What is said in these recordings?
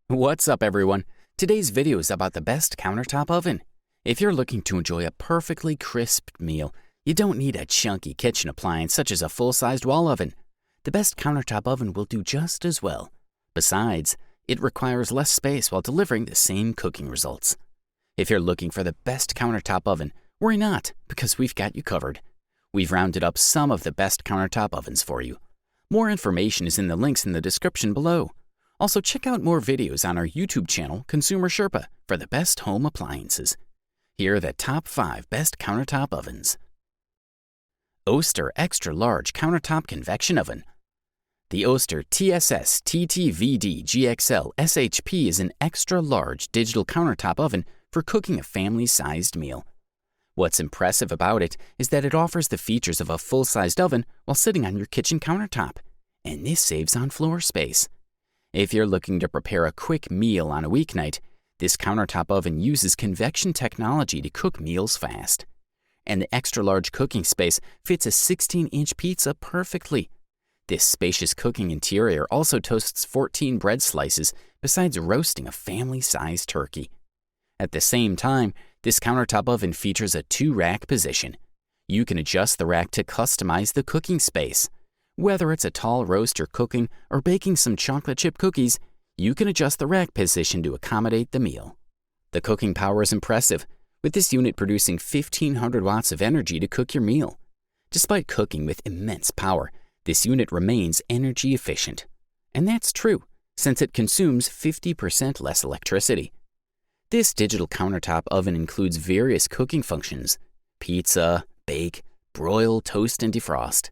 What's up, everyone? Today's video is about the best countertop oven. If you're looking to enjoy a perfectly crisped meal, you don't need a chunky kitchen appliance such as a full-sized wall oven. The best countertop oven will do just as well. Besides, it requires less space while delivering the same cooking results. If you're looking for the best countertop oven, worry not, because we've got you covered. We've rounded up some of the best countertop ovens for you. More information is in the links in the description below. Also, check out more videos on our YouTube channel, Consumer Sherpa, for the best home appliances. Here are the top 5 best countertop ovens. OSTER Extra Large Countertop Convection Oven. The OSTER TSS TTVD GXL SHP is an extra large digital countertop oven for cooking a family-sized meal. What's impressive about it is that it offers the features of a full-sized oven while sitting on your kitchen countertop, and this saves on floor space. If you're looking to prepare a quick meal on a weeknight, this countertop oven uses convection technology to cook meals fast. And the extra-large cooking space fits a 16-inch pizza perfectly. This spacious cooking interior also toasts 14 bread slices besides roasting a family-sized turkey. At the same time, this countertop oven features a 2-rack position. You can adjust the rack to customize the cooking space. Whether it's a tall roast you're cooking or baking some chocolate chip cookies, you can adjust the rack position to accommodate the meal. The cooking power is impressive, with this unit producing 1,500 watts of energy to cook your meal. Despite cooking with immense power, this unit remains energy efficient. And that's true, since it consumes 50% less electricity. This digital countertop oven includes various cooking functions: pizza, bake, broil, toast, and defrost.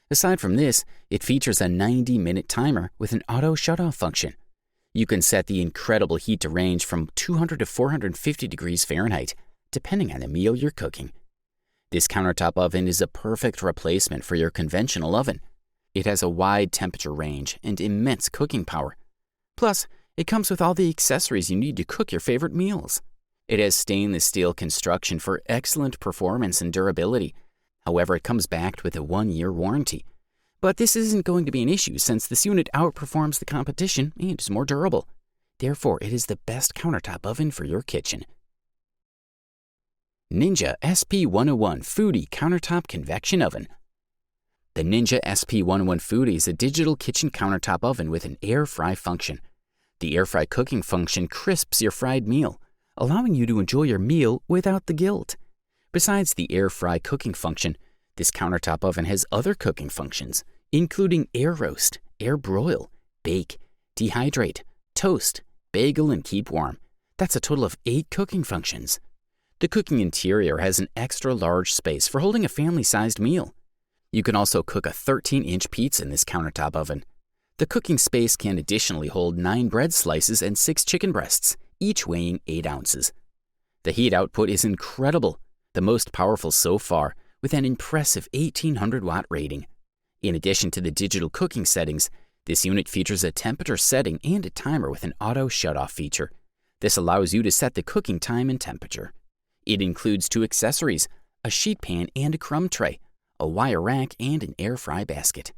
Aside from this, it features a 90-minute timer with an auto shut-off function. You can set the incredible heat to range from 200 to 450 degrees Fahrenheit, depending on the meal you're cooking. This countertop oven is a perfect replacement for your conventional oven. It has a wide temperature range and immense cooking power. Plus, it comes with all the accessories you need to cook your favorite meals. It has stainless steel construction for excellent performance and durability. However, it comes backed with a 1-year warranty. But this isn't going to be an issue since this unit outperforms the competition and is more durable. Therefore, it is the best countertop oven for your kitchen. Ninja SP101 FOODI Countertop Convection Oven. The Ninja SP101 FOODI is a digital kitchen countertop oven with an air fry function. The air fry cooking function crisps your fried meal, allowing you to enjoy your meal without the guilt. Besides the air fry cooking function, this countertop oven has other cooking functions, including air roast, air broil, bake, dehydrate, toast, bagel, and keep warm. That's a total of 8 cooking functions. The cooking interior has an extra large space for holding a family-sized meal. You can also cook a 13-inch pizza in this countertop oven. The cooking space can additionally hold 9 bread slices and 6 chicken breasts, each weighing 8 ounces. The heat output is incredible, the most powerful so far, with an impressive 1,800-watt rating. In addition to the digital cooking settings, this unit features a temperature setting and a timer with an auto shut-off feature. This allows you to set the cooking time and temperature. It includes 2 accessories, a sheet pan and a crumb tray, a wire rack, and an air fry basket.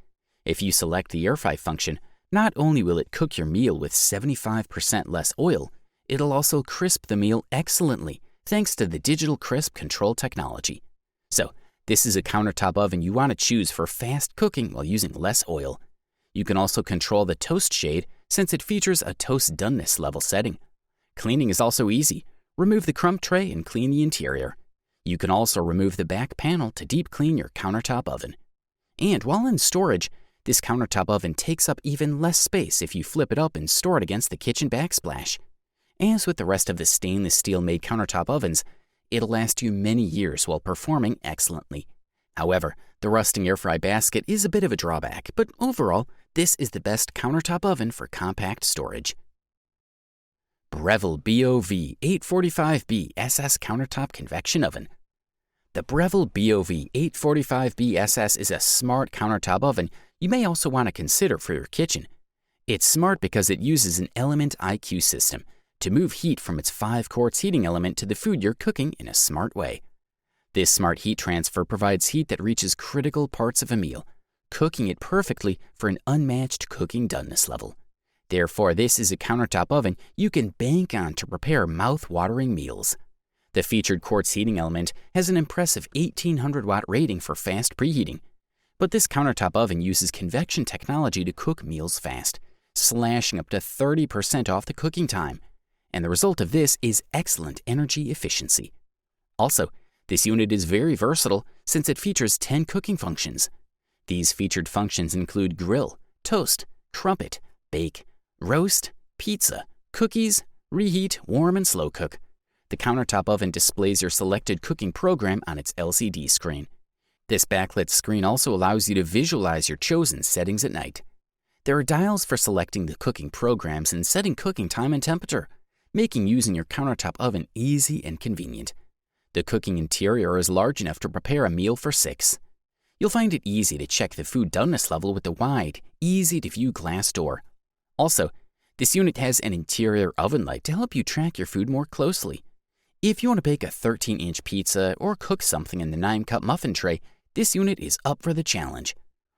If you select the air fry function, not only will it cook your meal with 75% less oil, it'll also crisp the meal excellently, thanks to the digital crisp control technology. So, this is a countertop oven you want to choose for fast cooking while using less oil. You can also control the toast shade since it features a toast doneness level setting. Cleaning is also easy. Remove the crumb tray and clean the interior. You can also remove the back panel to deep clean your countertop oven. And while in storage, this countertop oven takes up even less space if you flip it up and store it against the kitchen backsplash. As with the rest of the stainless steel-made countertop ovens, it'll last you many years while performing excellently. However, the rusting air fry basket is a bit of a drawback, but overall, this is the best countertop oven for compact storage. BREVILLE BOV 845B SS Countertop Convection Oven. The BREVILLE BOV 845B SS is a smart countertop oven you may also want to consider for your kitchen. It's smart because it uses an Element IQ system to move heat from its 5-quarts heating element to the food you're cooking in a smart way. This smart heat transfer provides heat that reaches critical parts of a meal, cooking it perfectly for an unmatched cooking doneness level. Therefore, this is a countertop oven you can bank on to prepare mouth-watering meals. The featured quartz heating element has an impressive 1800-watt rating for fast preheating. But this countertop oven uses convection technology to cook meals fast, slashing up to 30% off the cooking time. And the result of this is excellent energy efficiency. Also, this unit is very versatile since it features 10 cooking functions. These featured functions include grill, toast, crumpet, bake, roast, pizza, cookies, reheat, warm, and slow cook. The countertop oven displays your selected cooking program on its LCD screen. This backlit screen also allows you to visualize your chosen settings at night. There are dials for selecting the cooking programs and setting cooking time and temperature, making using your countertop oven easy and convenient. The cooking interior is large enough to prepare a meal for 6. You'll find it easy to check the food doneness level with the wide, easy-to-view glass door. Also, this unit has an interior oven light to help you track your food more closely. If you want to bake a 13-inch pizza or cook something in the 9-cup muffin tray, this unit is up for the challenge.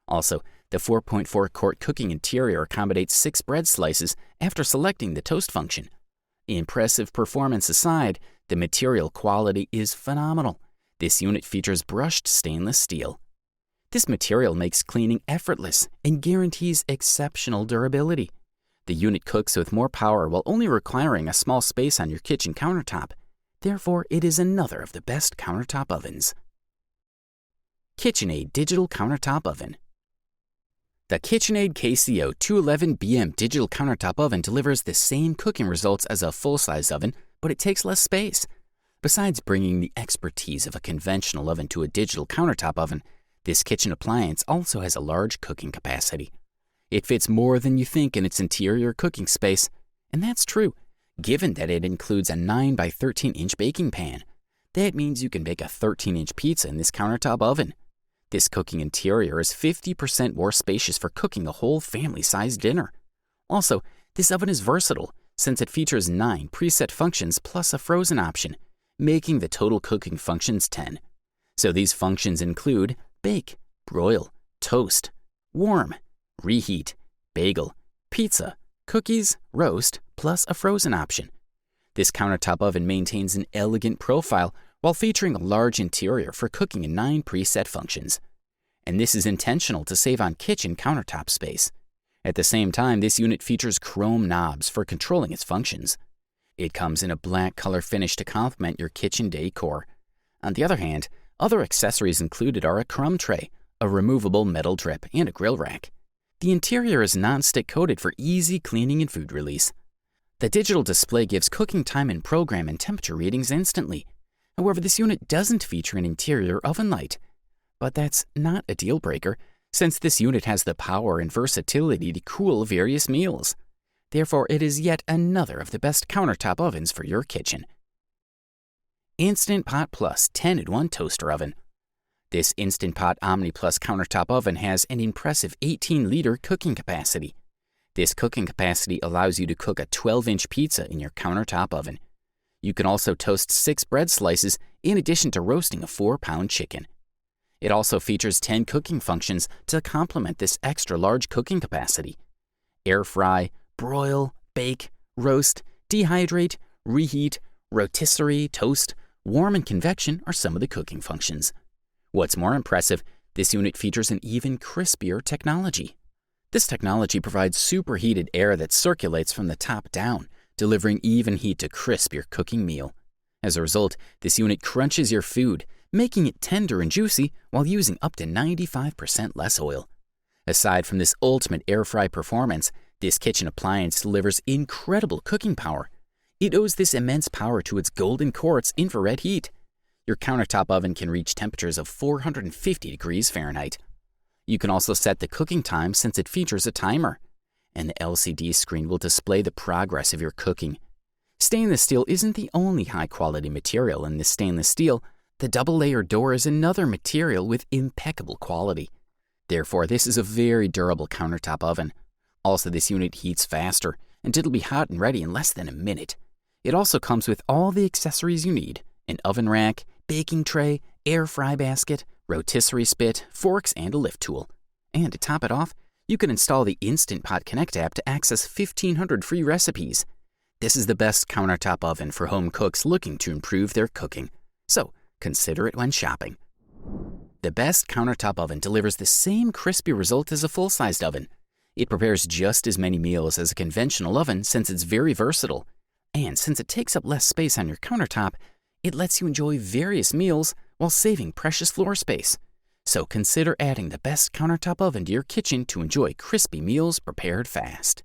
Also, the 4.4-quart cooking interior accommodates 6 bread slices after selecting the toast function. Impressive performance aside, the material quality is phenomenal. This unit features brushed stainless steel. This material makes cleaning effortless and guarantees exceptional durability. The unit cooks with more power while only requiring a small space on your kitchen countertop. Therefore, it is another of the best countertop ovens. KitchenAid Digital Countertop Oven. The KitchenAid KCO 211BM Digital Countertop Oven delivers the same cooking results as a full-size oven, but it takes less space. Besides bringing the expertise of a conventional oven to a digital countertop oven, this kitchen appliance also has a large cooking capacity. It fits more than you think in its interior cooking space, and that's true, given that it includes a 9 by 13-inch baking pan. That means you can bake a 13-inch pizza in this countertop oven. This cooking interior is 50% more spacious for cooking a whole family-sized dinner. Also, this oven is versatile since it features 9 preset functions plus a frozen option, making the total cooking functions 10. So these functions include bake, broil, toast, warm, reheat, bagel, pizza, cookies, roast, plus a frozen option. This countertop oven maintains an elegant profile while featuring a large interior for cooking in 9 preset functions. And this is intentional to save on kitchen countertop space. At the same time, this unit features chrome knobs for controlling its functions. It comes in a black color finish to complement your kitchen decor. On the other hand, other accessories included are a crumb tray, a removable metal drip, and a grill rack. The interior is non-stick coated for easy cleaning and food release. The digital display gives cooking time and program and temperature readings instantly. However, this unit doesn't feature an interior oven light. But that's not a deal breaker, since this unit has the power and versatility to cool various meals. Therefore, it is yet another of the best countertop ovens for your kitchen. Instant Pot Plus 10-in-1 Toaster Oven. This Instant Pot Omni Plus countertop oven has an impressive 18-liter cooking capacity. This cooking capacity allows you to cook a 12-inch pizza in your countertop oven. You can also toast 6 bread slices in addition to roasting a 4-pound chicken. It also features 10 cooking functions to complement this extra large cooking capacity. Air fry, broil, bake, roast, dehydrate, reheat, rotisserie, toast, warm, and convection are some of the cooking functions. What's more impressive, this unit features an even crispier technology. This technology provides superheated air that circulates from the top down, delivering even heat to crisp your cooking meal. As a result, this unit crunches your food, making it tender and juicy while using up to 95% less oil. Aside from this ultimate air fry performance, this kitchen appliance delivers incredible cooking power. It owes this immense power to its golden quartz infrared heat. Your countertop oven can reach temperatures of 450 degrees Fahrenheit. You can also set the cooking time since it features a timer, and the LCD screen will display the progress of your cooking. Stainless steel isn't the only high-quality material in this stainless steel. The double-layer door is another material with impeccable quality. Therefore, this is a very durable countertop oven. Also, this unit heats faster, and it'll be hot and ready in less than a minute. It also comes with all the accessories you need: an oven rack, baking tray, air fry basket, rotisserie spit, forks, and a lift tool. And to top it off, You can install the Instant Pot Connect app to access 1,500 free recipes. This is the best countertop oven for home cooks looking to improve their cooking. So, consider it when shopping. The best countertop oven delivers the same crispy result as a full-sized oven. It prepares just as many meals as a conventional oven since it's very versatile. And since it takes up less space on your countertop, it lets you enjoy various meals while saving precious floor space. So consider adding the best countertop oven to your kitchen to enjoy crispy meals prepared fast.